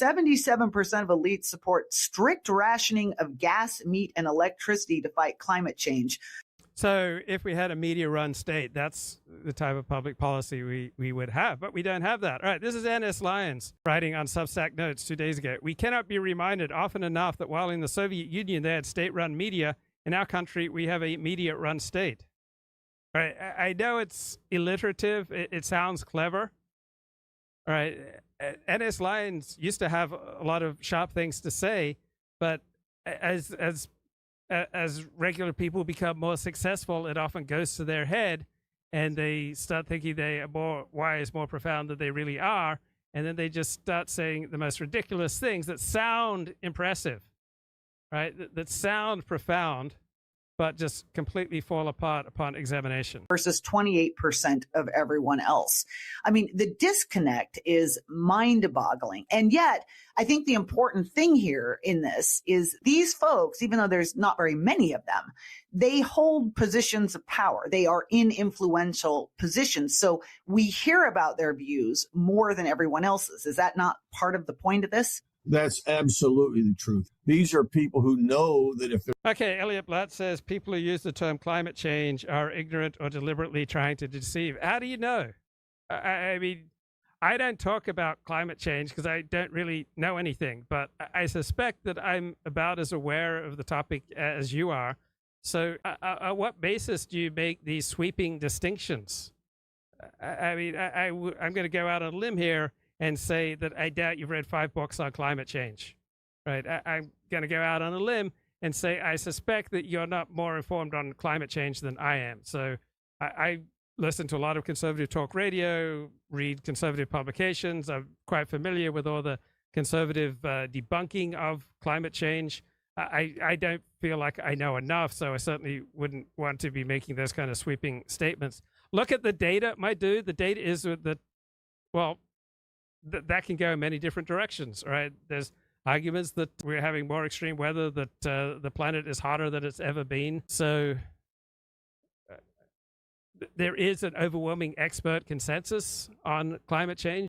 77% of elites support strict rationing of gas, meat, and electricity to fight climate change. So if we had a media-run state, that's the type of public policy we would have, but we don't have that. All right, this is N.S. Lyons writing on Substack Notes 2 days ago. We cannot be reminded often enough that while in the Soviet Union they had state-run media, in our country we have a media-run state. All right, I know it's alliterative, it sounds clever. All right, N.S. Lyons used to have a lot of sharp things to say, but as regular people become more successful, it often goes to their head and they start thinking they are more wise, more profound than they really are. And then they just start saying the most ridiculous things that sound impressive, right? That sound profound, but just completely fall apart upon examination. Versus 28% of everyone else. I mean, the disconnect is mind-boggling. And yet, I think the important thing here in this is these folks, even though there's not very many of them, they hold positions of power. They are in influential positions. So we hear about their views more than everyone else's. Is that not part of the point of this? That's absolutely the truth. These are people who know that if they're... Okay, Elliot Blatt says people who use the term climate change are ignorant or deliberately trying to deceive. How do you know? I mean, I don't talk about climate change because I don't really know anything, but I suspect that I'm about as aware of the topic as you are. So on what basis do you make these sweeping distinctions? I mean, I'm going to go out on a limb here and say that I doubt you've read 5 books on climate change, right? I'm going to go out on a limb and say I suspect that you're not more informed on climate change than I am. So I listen to a lot of conservative talk radio, read conservative publications. I'm quite familiar with all the conservative debunking of climate change. I don't feel like I know enough, so I certainly wouldn't want to be making those kind of sweeping statements. Look at the data, my dude. The data is that, well, that can go in many different directions, right? There's arguments that we're having more extreme weather, that the planet is hotter than it's ever been. So there is an overwhelming expert consensus on climate change.